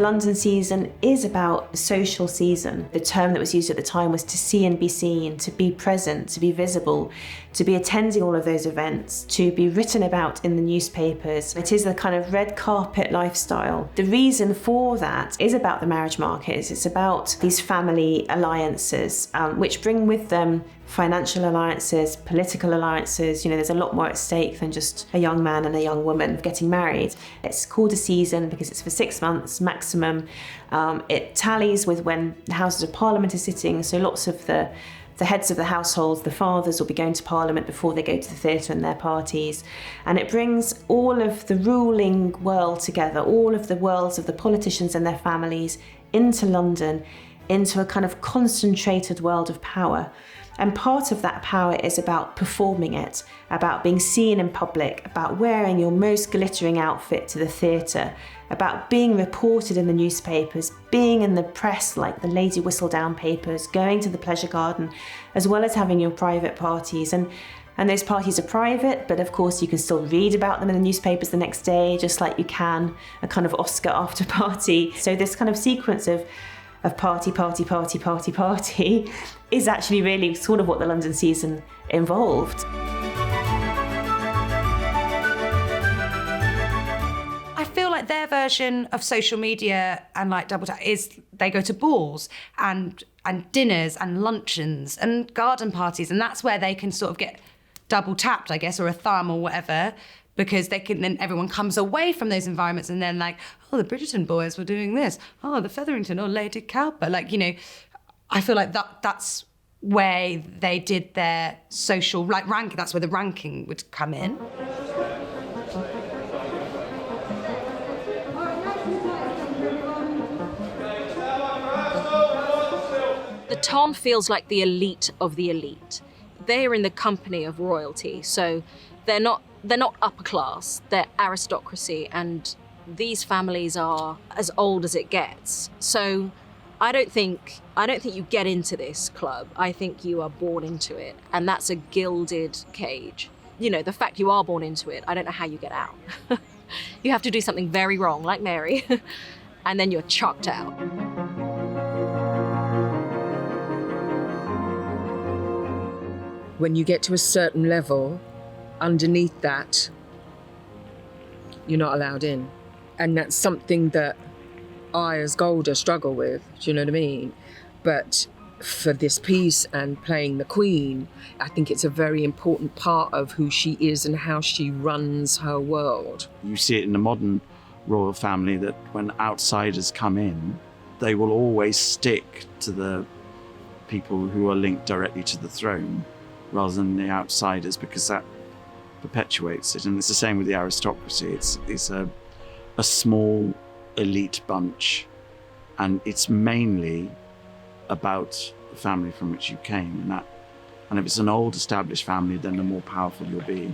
London season is about a social season. The term that was used at the time was to see and be seen, to be present, to be visible, to be attending all of those events, to be written about in the newspapers. It is a kind of red carpet lifestyle. The reason for that is about the marriage markets. It's about these family alliances, which bring with them financial alliances, political alliances. There's a lot more at stake than just a young man and a young woman getting married. It's called a season because it's for 6 months maximum. It tallies with when the Houses of Parliament are sitting, so lots of the heads of the households, the fathers, will be going to Parliament before they go to the theatre and their parties. And it brings all of the ruling world together, all of the worlds of the politicians and their families into London, into a kind of concentrated world of power. And part of that power is about performing it, about being seen in public, about wearing your most glittering outfit to the theatre, about being reported in the newspapers, being in the press like the Lady Whistledown papers, going to the pleasure garden, as well as having your private parties. And those parties are private, but of course you can still read about them in the newspapers the next day, just like you can a kind of Oscar after party. So this kind of sequence of party is actually really sort of what the London season involved. I feel like their version of social media and like Double Tap is they go to balls and dinners and luncheons and garden parties, and that's where they can sort of get double tapped, I guess, or a thumb or whatever, because then everyone comes away from those environments and then like, oh, the Bridgerton boys were doing this. Oh, the Featherington or Lady Cowper. I feel like that's where they did their social ranking. That's where the ranking would come in. The Ton feels like the elite of the elite. They're in the company of royalty, so they're not upper class, they're aristocracy, and these families are as old as it gets. So I don't think you get into this club. I think you are born into it, and that's a gilded cage. The fact you are born into it, I don't know how you get out. You have to do something very wrong, like Mary, and then you're chucked out. When you get to a certain level, underneath that, you're not allowed in. And that's something that I, as Golda, struggle with, do you know what I mean? But for this piece and playing the Queen, I think it's a very important part of who she is and how she runs her world. You see it in the modern royal family that when outsiders come in, they will always stick to the people who are linked directly to the throne rather than the outsiders, because that perpetuates it. And it's the same with the aristocracy. It's a small elite bunch, and it's mainly about the family from which you came, and if it's an old established family, then the more powerful you'll be.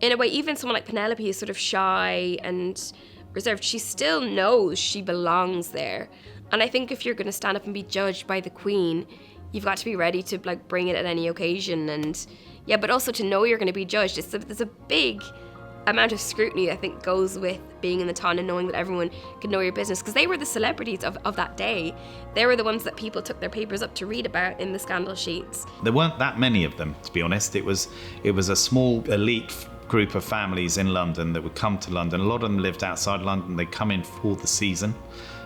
In a way, even someone like Penelope is sort of shy and reserved. She still knows she belongs there. And I think if you're going to stand up and be judged by the Queen, you've got to be ready to bring it at any occasion, and but also to know you're going to be judged. There's a big amount of scrutiny I think goes with being in the Ton and knowing that everyone can know your business, because they were the celebrities of that day. They were the ones that people took their papers up to read about in the scandal sheets. There weren't that many of them, to be honest. It was a small elite group of families in London that would come to London. A lot of them lived outside London. They'd come in for the season,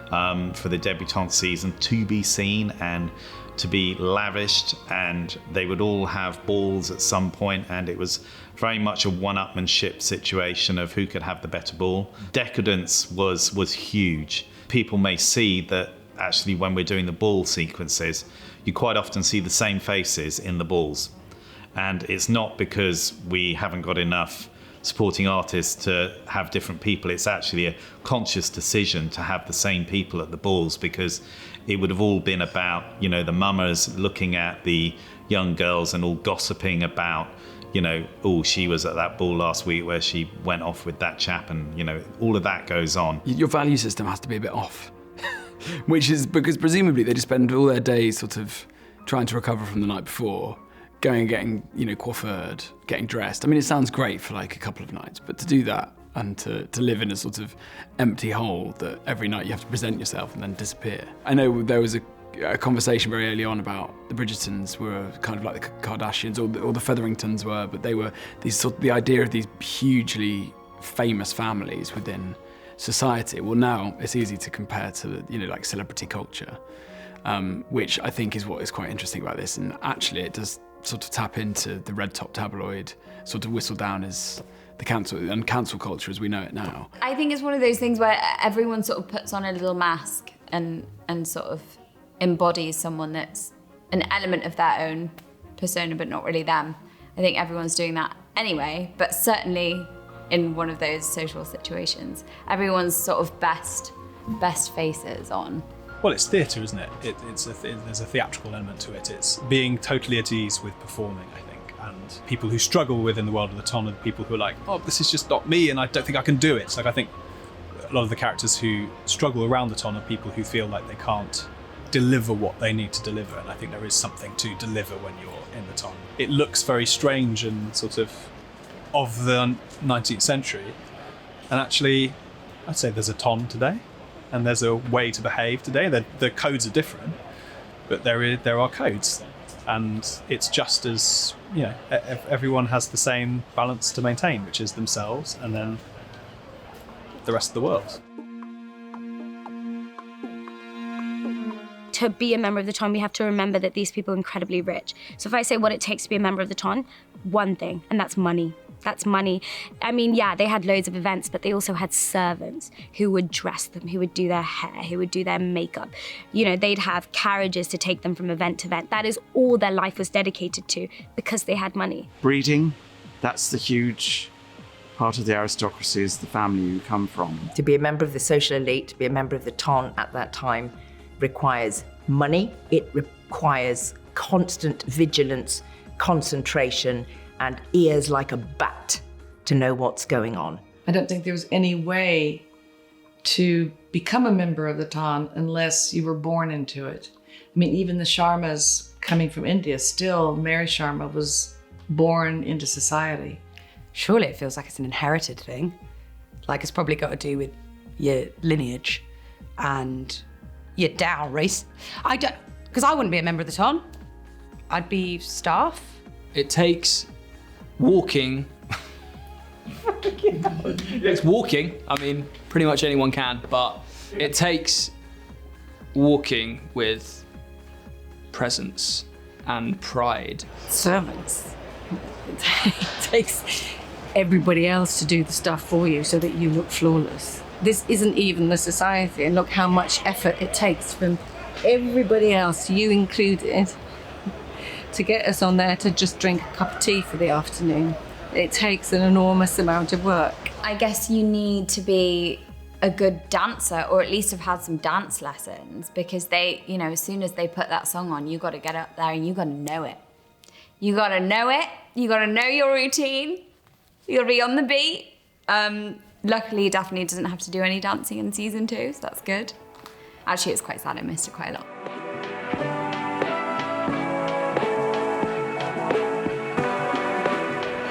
for the debutante season, to be seen and to be lavished, and they would all have balls at some point, and it was very much a one-upmanship situation of who could have the better ball. Decadence was huge. People may see that actually when we're doing the ball sequences, you quite often see the same faces in the balls, and it's not because we haven't got enough supporting artists to have different people. It's actually a conscious decision to have the same people at the balls, because it would have all been about, the mummers looking at the young girls and all gossiping about, oh, she was at that ball last week where she went off with that chap, and, all of that goes on. Your value system has to be a bit off, which is because presumably they just spend all their days sort of trying to recover from the night before, going and getting, coiffured, getting dressed. I mean, it sounds great for like a couple of nights, but to do that and to live in a sort of empty hole that every night you have to present yourself and then disappear. I know there was a conversation very early on about the Bridgertons were kind of like the Kardashians, or the Featheringtons were, but they were the idea of these hugely famous families within society. Well, now it's easy to compare to, like celebrity culture, which I think is what is quite interesting about this. And actually it does sort of tap into the red top tabloid, sort of whistle down as the cancel culture as we know it now. I think it's one of those things where everyone sort of puts on a little mask and sort of embodies someone that's an element of their own persona, but not really them. I think everyone's doing that anyway, but certainly in one of those social situations, everyone's sort of best faces on. Well, it's theatre, isn't it? There's a theatrical element to it. It's being totally at ease with performing, I think. And people who struggle within the world of the ton are the people who are like, oh, this is just not me and I don't think I can do it. Like, I think a lot of the characters who struggle around the ton are people who feel like they can't deliver what they need to deliver. And I think there is something to deliver when you're in the ton. It looks very strange and sort of the 19th century. And actually, I'd say there's a ton today. And there's a way to behave today. The codes are different, but there are codes. And it's just as, everyone has the same balance to maintain, which is themselves and then the rest of the world. To be a member of the ton, we have to remember that these people are incredibly rich. So if I say what it takes to be a member of the ton, one thing, and that's money. That's money. I mean, yeah, they had loads of events, but they also had servants who would dress them, who would do their hair, who would do their makeup. They'd have carriages to take them from event to event. That is all their life was dedicated to because they had money. Breeding, that's the huge part of the aristocracy, is the family you come from. To be a member of the social elite, to be a member of the ton at that time requires money. It requires constant vigilance, concentration, and ears like a bat to know what's going on. I don't think there was any way to become a member of the Tan unless you were born into it. I mean, even the Sharmas coming from India, still Mary Sharma was born into society. Surely it feels like it's an inherited thing. Like it's probably got to do with your lineage and your dowries. Because I wouldn't be a member of the Tan. I'd be staff. It takes walking. It's walking. I mean, pretty much anyone can, but it takes walking with presence and pride. Servants. It takes everybody else to do the stuff for you so that you look flawless. This isn't even the society, and look how much effort it takes from everybody else, you included, to get us on there to just drink a cup of tea for the afternoon. It takes an enormous amount of work. I guess you need to be a good dancer, or at least have had some dance lessons, because they, as soon as they put that song on, you got to get up there and you got to know it. You got to know it. You got to know your routine. You got to be on the beat. Luckily, Daphne doesn't have to do any dancing in season 2, so that's good. Actually, it's quite sad. I missed it quite a lot.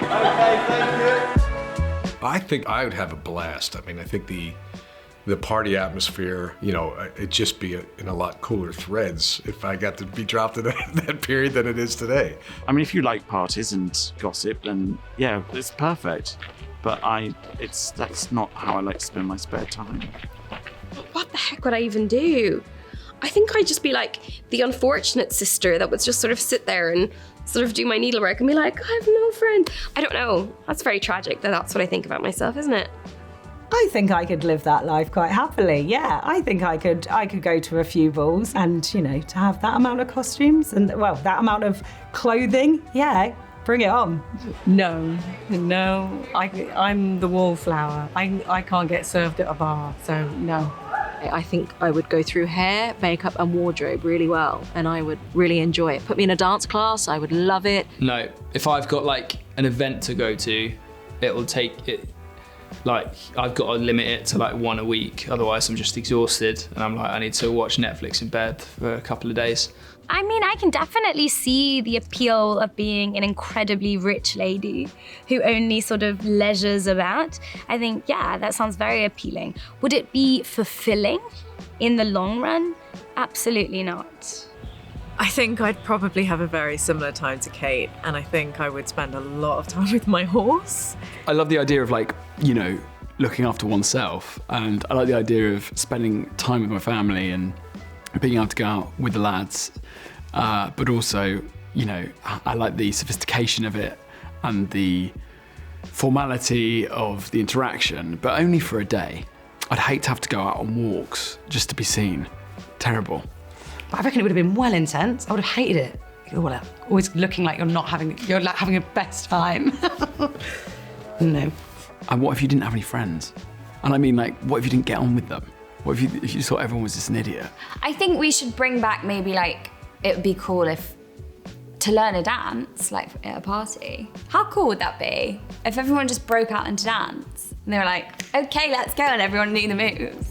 Okay, thank you. I think I would have a blast. I mean, I think the party atmosphere, it'd just be in a lot cooler threads if I got to be dropped in that period than it is today. I mean, if you like parties and gossip, then yeah, it's perfect. But that's not how I like to spend my spare time. What the heck would I even do? I think I'd just be like the unfortunate sister that would just sort of sit there and sort of do my needlework and be like, I have no friend. I don't know. That's very tragic that that's what I think about myself, isn't it? I think I could live that life quite happily. Yeah, I think I could go to a few balls and, to have that amount of costumes and, that amount of clothing. Yeah, bring it on. No, I'm the wallflower. I can't get served at a bar, so no. I think I would go through hair, makeup and wardrobe really well, and I would really enjoy it. Put me in a dance class, I would love it. No, if I've got an event to go to, it will take it. I've got to limit it to one a week, otherwise I'm just exhausted and I'm I need to watch Netflix in bed for a couple of days. I mean, I can definitely see the appeal of being an incredibly rich lady who only sort of leisures about. I think, yeah, that sounds very appealing. Would it be fulfilling in the long run? Absolutely not. I think I'd probably have a very similar time to Kate, and I think I would spend a lot of time with my horse. I love the idea of looking after oneself, and I like the idea of spending time with my family and being able to go out with the lads, but also, I like the sophistication of it and the formality of the interaction, but only for a day. I'd hate to have to go out on walks just to be seen. Terrible. I reckon it would have been well intense. I would have hated it. You're always looking like you're having a best time. No. And what if you didn't have any friends? And I mean, what if you didn't get on with them? What if you thought everyone was just an idiot? I think we should bring back maybe it would be cool if to learn a dance at a party. How cool would that be? If everyone just broke out into dance and they were like, okay, let's go, and everyone knew the moves.